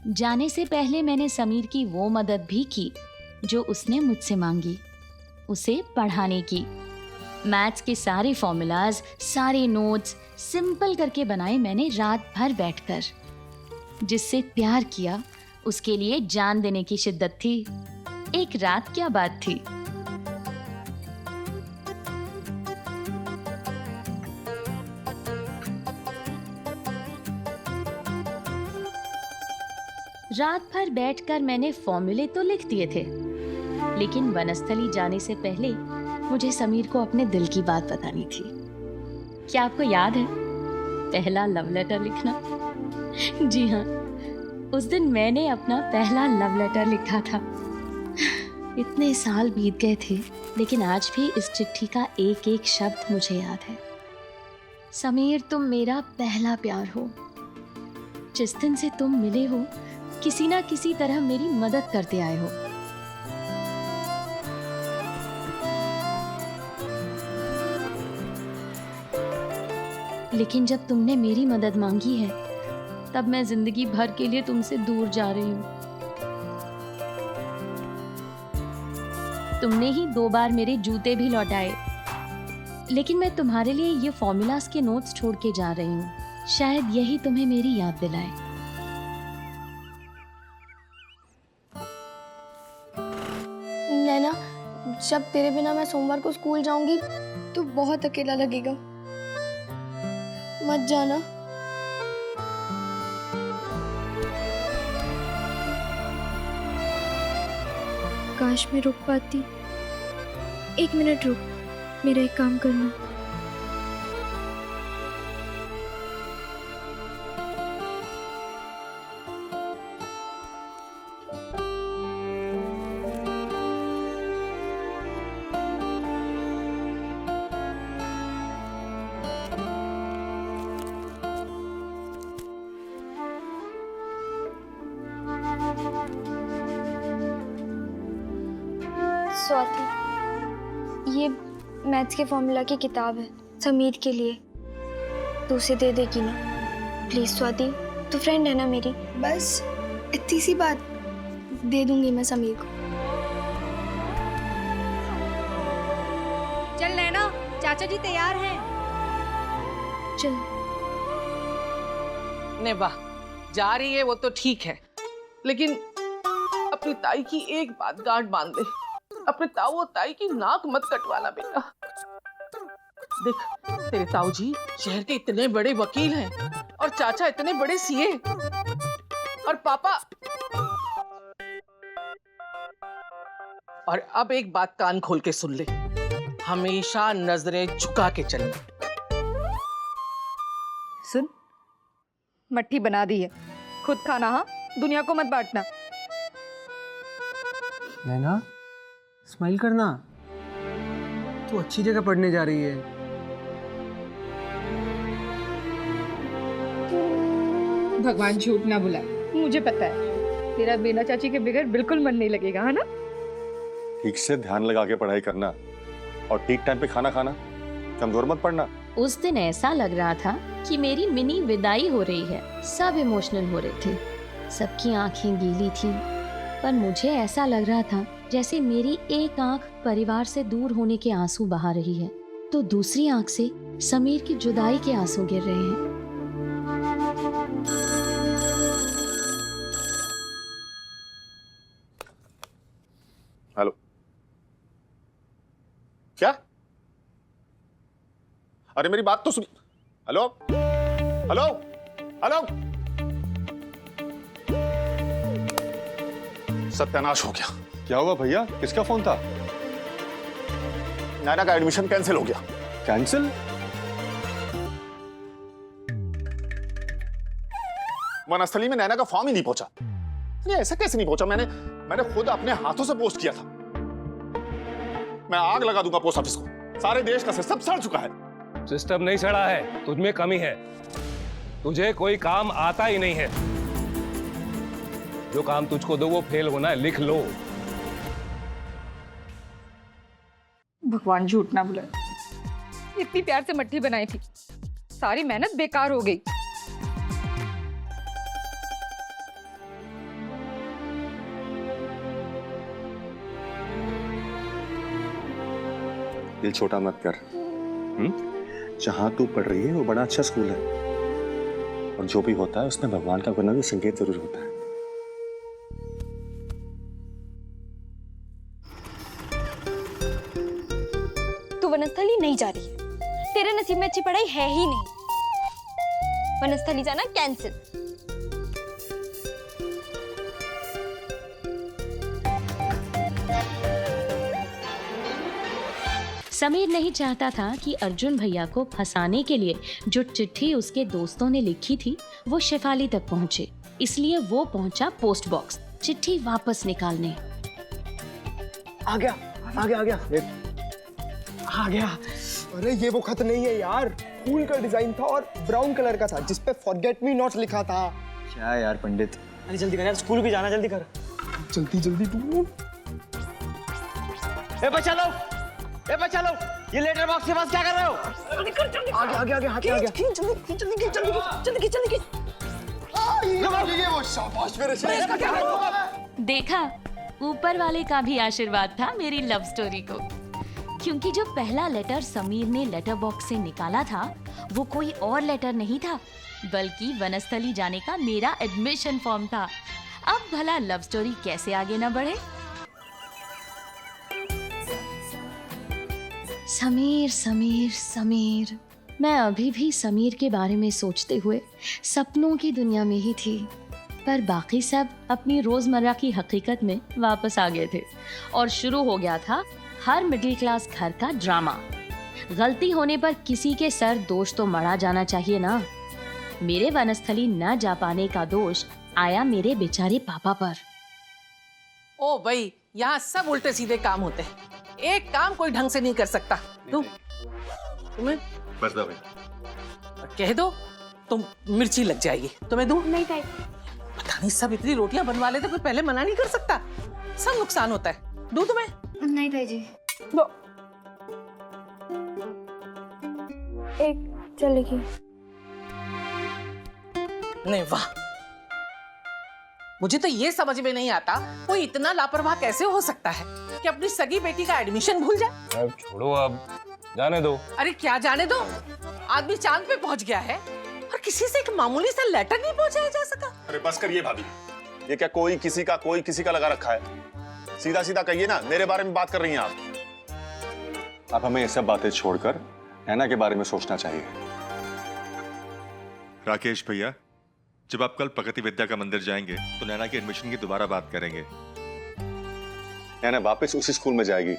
जाने से पहले मैंने समीर की वो मदद भी की जो उसने मुझसे मांगी, उसे पढ़ाने की। मैथ्स के सारे फॉर्मूलाज, सारे नोट्स सिंपल करके बनाए मैंने रात भर बैठकर। जिससे प्यार किया उसके लिए जान देने की शिद्दत थी। एक रात क्या बात थी। रात भर बैठकर मैंने फॉर्मूले तो लिख दिए थे, लेकिन वनस्थली जाने से पहले मुझे समीर को अपने दिल की बात बतानी थी। क्या आपको याद है पहला लव लेटर लिखना? जी हाँ, उस दिन मैंने अपना पहला लव लेटर लिखा था। इतने साल बीत गए थे, लेकिन आज भी इस चिट्ठी का एक एक शब्द मुझे याद है। समीर, तुम मेरा पहला प्यार हो। जिस दिन से तुम मिले हो, किसी ना किसी तरह मेरी मदद करते आए हो। लेकिन जब तुमने मेरी मदद मांगी है, तब मैं जिंदगी भर के लिए तुमसे दूर जा रही हूँ। तुमने ही 2 बार मेरे जूते भी लौटाए, लेकिन मैं तुम्हारे लिए ये फॉर्मूलाज के नोट्स छोड़ के जा रही हूँ। शायद यही तुम्हें मेरी याद दिलाए। नैना, जब तेरे बिना मैं सोमवार को स्कूल जाऊंगी तो बहुत अकेला लगेगा। मत जाना। काश मैं रुक पाती। 1 मिनट रुक, मेरा एक काम करना। स्वाति, ये मैथ्स के फॉर्मूला की किताब है समीर के लिए। तू उसे दे देगी ना? प्लीज स्वाति, तू फ्रेंड है ना मेरी। बस इतनी सी बात, दे दूंगी मैं समीर को। चल नैना, चाचा जी तैयार हैं। चल। ने वाह, जा रही है वो तो ठीक है, लेकिन अपनी ताई की एक बात गांठ बांध दे। अपने ताऊ और ताई की नाक मत कटवाना बेटा। देख, तेरे ताऊ जी शहर के इतने बड़े वकील हैं और चाचा इतने बड़े सीए और पापा। और अब एक बात कान खोल के सुन ले, हमेशा नजरें झुका के चलना। सुन, मट्ठी बना दी है, खुद खाना, हाँ, दुनिया को मत बांटना। नैना, स्माइल करना। तू अच्छी जगह पढ़ने जा रही है। भगवान झूठ ना बुलाए, मुझे पता है तेरा बिना चाची के बगैर बिल्कुल मन नहीं लगेगा, है ना? ठीक से ध्यान लगा के पढ़ाई करना और ठीक टाइम पे खाना खाना, कमजोर मत पड़ना। उस दिन ऐसा लग रहा था कि मेरी मिनी विदाई हो रही है। सब इमोशनल हो रहे थे, सबकी आंखें गीली थी, पर मुझे ऐसा लग रहा था जैसे मेरी एक आंख परिवार से दूर होने के आंसू बहा रही है, तो दूसरी आंख से समीर की जुदाई के आंसू गिर रहे हैं। हेलो, क्या? अरे मेरी बात तो सुन। Hello hello hello. सत्यानाश हो गया। क्या हुआ भैया, किसका फोन था? नैना का एडमिशन कैंसिल हो गया। कैंसिल? वनस्थली में नैना का फॉर्म ही नहीं पहुंचा। ये ऐसा कैसे नहीं पहुंचा? मैंने खुद अपने हाथों से पोस्ट किया था। मैं आग लगा दूंगा पोस्ट ऑफिस को। सारे देश का सिस्टम सड़ चुका है। सिस्टम नहीं सड़ा है, तुझमें कमी है। तुझे कोई काम आता ही नहीं है। जो काम तुझको दो वो फेल होना है, लिख लो। भगवान झूठ ना बुलाए, इतनी प्यार से मट्ठी बनाई थी, सारी मेहनत बेकार हो गई। दिल छोटा मत कर। जहां तू पढ़ रही है वो बड़ा अच्छा स्कूल है, और जो भी होता है उसमें भगवान का कोई संकेत जरूर होता है। तू वनस्थली नहीं जा रही है, तेरे नसीब में अच्छी पढ़ाई है ही नहीं। वनस्थली जाना कैंसिल। समीर नहीं चाहता था कि अर्जुन भैया को फंसाने के लिए जो चिट्ठी उसके दोस्तों ने लिखी थी वो शेफाली तक पहुंचे, इसलिए वो पहुंचा पोस्ट बॉक्स चिट्ठी वापस निकालने। आ गया आ गया आ गया आ गया। अरे ये वो खत नहीं है यार, फूल का डिजाइन था और ब्राउन कलर का था जिसपे फॉरगेट मी नॉट लिखा था। क्या यार पंडित, अरे जल्दी कर यार, स्कूल भी जाना, जल्दी कर, जल्दी जल्दी ढूंढ। ए बच्चा लोग, ए बच्चा लोग, ये लेटर बॉक्स के पास क्या कर रहे हो? आगे आगे आगे आगे आगे, जल्दी जल्दी जल्दी जल्दी। ये वो शाबाश मेरे शेर। देखा, ऊपर वाले का भी आशीर्वाद था मेरी लव स्टोरी को, क्योंकि जो पहला लेटर समीर ने लेटर बॉक्स से निकाला था वो कोई और लेटर नहीं था, बल्कि वनस्थली जाने का मेरा एडमिशन फॉर्म था। अब भला लव स्टोरी कैसे आगे न बढ़े। समीर समीर समीर, मैं अभी भी समीर के बारे में सोचते हुए सपनों की दुनिया में ही थी, पर बाकी सब अपनी रोजमर्रा की हकीकत में वापस आ गए थे और शुरू हो गया था हर मिडिल क्लास घर का ड्रामा। गलती होने पर किसी के सर दोष तो मढ़ा जाना चाहिए ना। मेरे वनस्थली न जा पाने का दोष आया मेरे बेचारे पापा पर। ओ भाई, यहाँ सब उल्टे सीधे काम होते हैं, एक काम कोई ढंग से नहीं कर सकता। तुम्हें बस दो भाई, कह दो तुम मिर्ची लग जाएगी। तुम्हें दूं? नहीं ताई। पता नहीं सब इतनी रोटियां बनवा लेते, फिर पहले मना नहीं कर सकता, सब नुकसान होता है। दूं तुम्हें? नहीं ताई जी। दो। एक चलेगी। नहीं, वाह, मुझे तो ये समझ में नहीं आता कोई इतना लापरवाह कैसे हो सकता है कि अपनी सगी बेटी का एडमिशन भूल जाए। अब छोड़ो, अब जाने दो। अरे क्या जाने दो, आदमी चांद पे पहुंच गया है और किसी से एक मामूली सा लेटर नहीं पहुंचाया जा सका। अरे बस करिए भाभी, ये क्या कोई किसी का लगा रखा है? सीधा सीधा कहिए ना, मेरे बारे में बात कर रही हैं आप। अब हमें ये सब बातें छोड़कर नैना के बारे में सोचना चाहिए। राकेश भैया, जब आप कल प्रगति विद्या का मंदिर जाएंगे तो नैना के एडमिशन की दोबारा बात करेंगे। नैना वापस उसी स्कूल में जाएगी।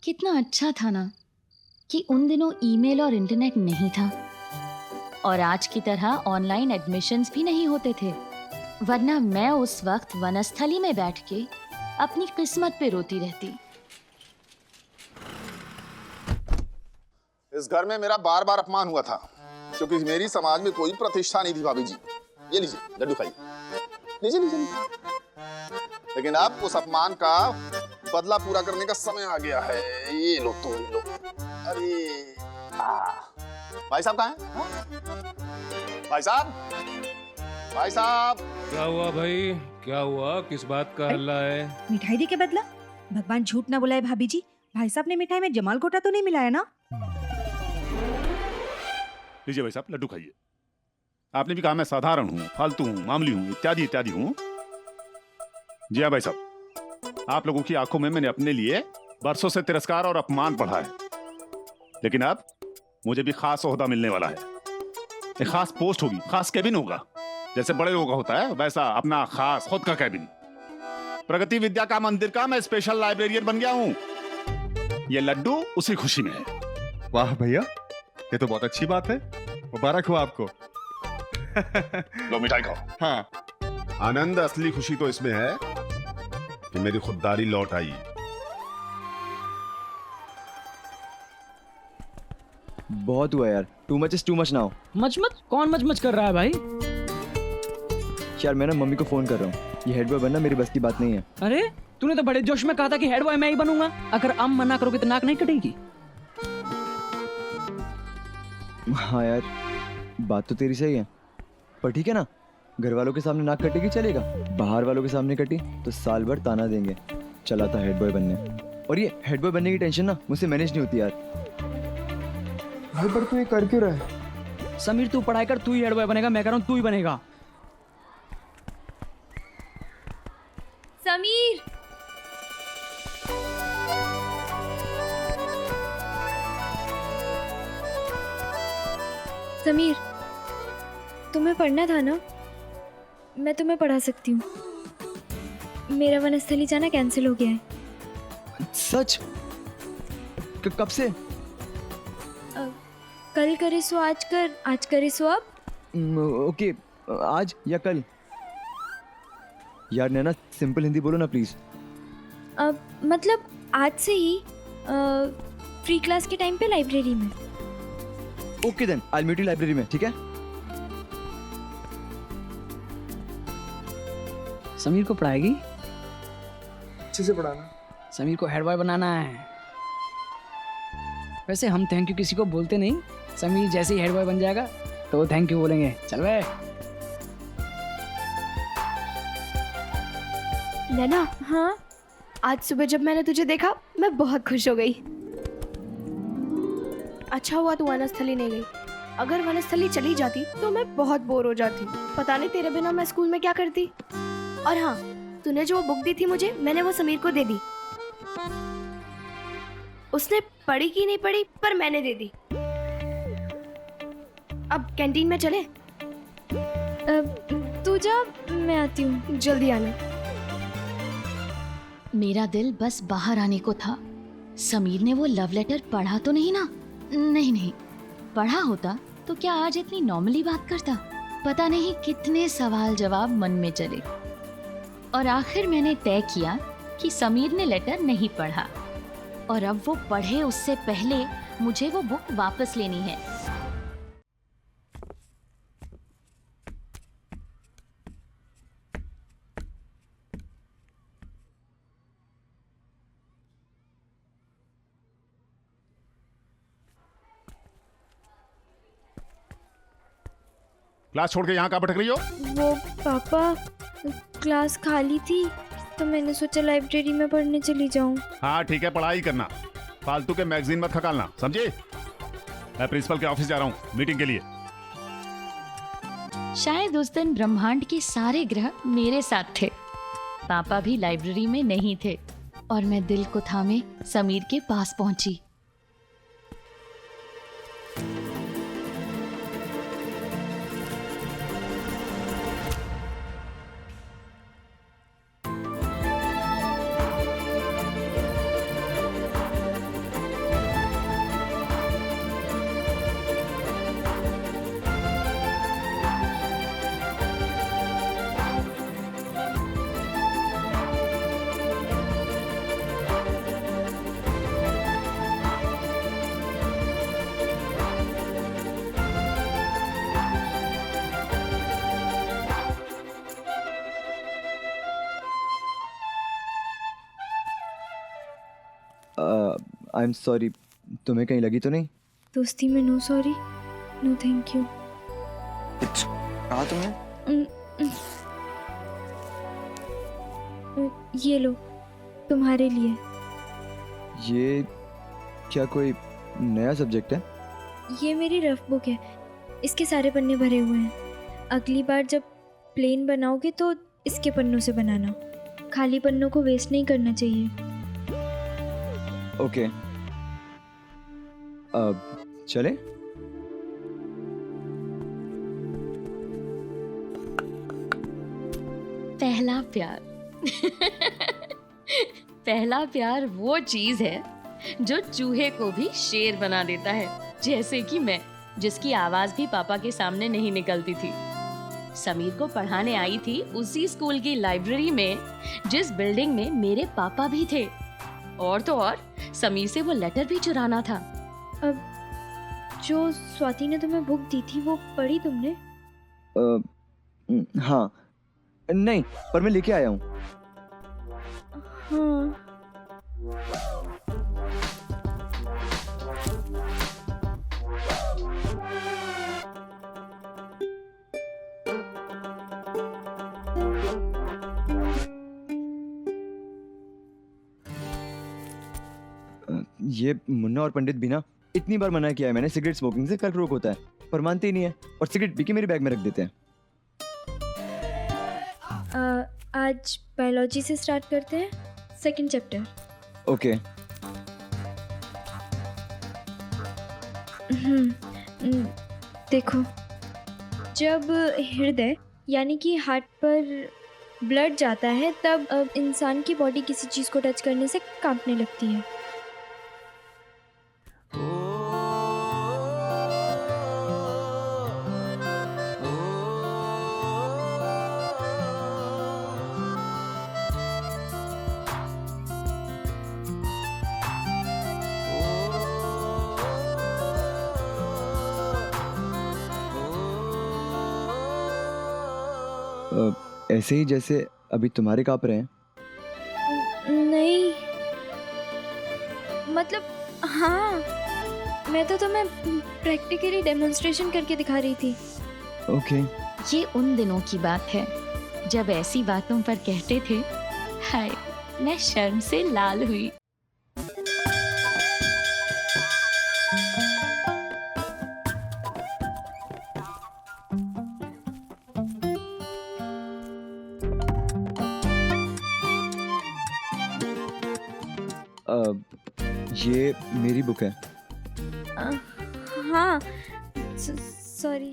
कितना अच्छा था ना कि उन दिनों ईमेल और इंटरनेट नहीं था और आज की तरह ऑनलाइन एडमिशन्स भी नहीं होते थे, वरना मैं उस वक्त वनस्थली में बैठ के अपनी किस्मत पे रोती रहती। इस घर में मेरा बार बार अपमान हुआ था, क्योंकि मेरी समाज में कोई प्रतिष्ठा नहीं थी। भाभी जी, ये लीजिए लड्डू खाइए, लीजिए लीजिए। लेकिन अब उस अपमान का बदला पूरा करने का समय आ गया है। ये लो, तो लो। अरे भाई साहब कहाँ हैं? भाई साहब, भाई साहब। क्या हुआ भाई, क्या हुआ? किस बात का हल्ला है? मिठाई दे के बदला? भगवान झूठ ना बुलाए भाभी जी, भाई साहब ने मिठाई में जमाल घोटा तो नहीं मिलाया ना? लीजिए भाई साहब, लड्डू खाइए। आपने भी कहा मैं साधारण हूँ, फालतू हूँ, मामूली हूँ, इत्यादि इत्यादि हूँ। जी हाँ भाई साहब, आप लोगों की आंखों में मैंने अपने लिए बरसों से तिरस्कार और अपमान पढ़ा है, लेकिन अब मुझे भी खास ओहदा मिलने वाला है। एक खास पोस्ट होगी, खास कैबिन होगा, जैसे बड़े लोगों का होता है वैसा अपना खास खुद का कैबिन। प्रगति विद्या का मंदिर का मैं स्पेशल लाइब्रेरियन बन गया हूँ। ये लड्डू उसी खुशी में है। वाह भैया, ये तो बहुत अच्छी बात है, मुबारक हो आपको। लो मिठाई खाओ। हाँ, आनंद असली खुशी तो इसमें है कि मेरी खुददारी लौट आई। बहुत हुआ यार, too much is too much now. Much कौन मच कर रहा है भाई? यार मैं ना मम्मी को फोन कर रहा हूँ। ये हेड बॉय बनना मेरी बस की बात नहीं है। अरे तूने तो बड़े जोश में कहा था कि हेड बॉय मैं ही बनूंगा। अगर आप मना करोगे तो नाक नहीं कटेगी। हाँ यार, बात तो तेरी सही है, पर ठीक है ना, घर वालों के सामने नाक कटेगी चलेगा, बाहर वालों के सामने कटी तो साल भर ताना देंगे। चला था हेड बॉय बनने, और ये हेड बॉय बनने की टेंशन ना मुझसे मैनेज नहीं होती यार। भाई पर तू ये कर क्यों रहा है? समीर तू पढ़ाई कर, तू ही हेड बॉय बनेगा। मैं कह रहा हूँ तू ही बनेगा। समीर, समीर, तुम्हें पढ़ना था ना? मैं तुम्हें पढ़ा सकती हूँ। मेरा वनस्थली जाना कैंसिल हो गया है। सच? कब से? कल करे सो आज कर, आज करे सो अब। ओके, आज या कल? यार नैना, सिंपल हिंदी बोलो ना प्लीज। मतलब आज से ही फ्री क्लास के टाइम पे लाइब्रेरी में। Okay then, I will meet you library में, ठीक है? समीर को पढ़ाएगी? अच्छे से पढ़ाना। समीर को हेड बॉय बनाना है। वैसे हम थैंक यू किसी को बोलते नहीं। समीर जैसे ही हेड बॉय बन जाएगा तो वो थैंक यू बोलेंगे। चल बे। नैना, हाँ, आज सुबह जब मैंने तुझे देखा मैं बहुत खुश हो गई। अच्छा हुआ तू वनस्थली नहीं गई। अगर वनस्थली चली जाती तो मैं बहुत बोर हो जाती। पता नहीं तेरे बिना मैं स्कूल में क्या करती। और हाँ, तूने जो वो बुक दी थी मुझे, मैंने वो समीर को दे दी। उसने पढ़ी कि नहीं पढ़ी, पर मैंने दे दी। अब कैंटीन में चले? तू जा, मैं आती हूँ। जल्दी आना। मेरा दिल बस बाहर आने को था। समीर ने वो लव लेटर पढ़ा तो नहीं ना? नहीं, पढ़ा होता तो क्या आज इतनी नॉर्मली बात करता? पता नहीं कितने सवाल जवाब मन में चले, और आखिर मैंने तय किया कि समीर ने लेटर नहीं पढ़ा, और अब वो पढ़े उससे पहले मुझे वो बुक वापस लेनी है। क्लास छोड़ के यहाँ कहाँ भटक रही हो? वो पापा, क्लास खाली थी तो मैंने सोचा लाइब्रेरी में पढ़ने चली जाऊं। हाँ ठीक है, पढ़ाई करना, फालतू के मैगजीन मत खकालना, समझे? मैं प्रिंसिपल के ऑफिस जा रहा हूँ मीटिंग के लिए। शायद उस दिन ब्रह्मांड के सारे ग्रह मेरे साथ थे। पापा भी लाइब्रेरी में नहीं थे, और मैं दिल को थामे समीर के पास पहुंची। आई एम सॉरी, तुम्हें कहीं लगी तो नहीं? दोस्ती में no sorry, no thank you. कहा तुम्हें? ये लो, तुम्हारे लिए। ये क्या कोई नया सब्जेक्ट है? ये मेरी रफ बुक है, इसके सारे पन्ने भरे हुए हैं। अगली बार जब प्लेन बनाओगे तो इसके पन्नों से बनाना। खाली पन्नों को वेस्ट नहीं करना चाहिए। ओके, अब चले? पहला प्यार पहला प्यार वो चीज है जो चूहे को भी शेर बना देता है, जैसे कि मैं, जिसकी आवाज भी पापा के सामने नहीं निकलती थी। समीर को पढ़ाने आई थी उसी स्कूल की लाइब्रेरी में जिस बिल्डिंग में मेरे पापा भी थे, और तो और समीर से वो लेटर भी चुराना था। अब जो स्वाति ने तुम्हें बुक दी थी वो पढ़ी तुमने? हाँ, नहीं, पर मैं लेके आया हूँ। हाँ। ये मुन्ना और पंडित भी ना इतनी बार मना किया है मैंने, सिगरेट स्मोकिंग से कर्क रोग होता है, पर मानते ही नहीं है और सिगरेट पी के मेरे बैग में रख देते हैं। आज बायोलॉजी से स्टार्ट करते हैं, सेकंड चैप्टर। ओके। देखो, जब हृदय यानी कि हार्ट पर ब्लड जाता है तब इंसान की बॉडी किसी चीज़ को टच करने से कांपने लगती है। ऐसे ही जैसे अभी तुम्हारे काँप रहे हैं। नहीं, मतलब हाँ, मैं तो तुम्हें प्रैक्टिकली डेमोन्स्ट्रेशन करके दिखा रही थी। ओके। ये उन दिनों की बात है जब ऐसी बातों पर कहते थे, हाय मैं शर्म से लाल हुई। ये मेरी बुक है। हाँ, सॉरी।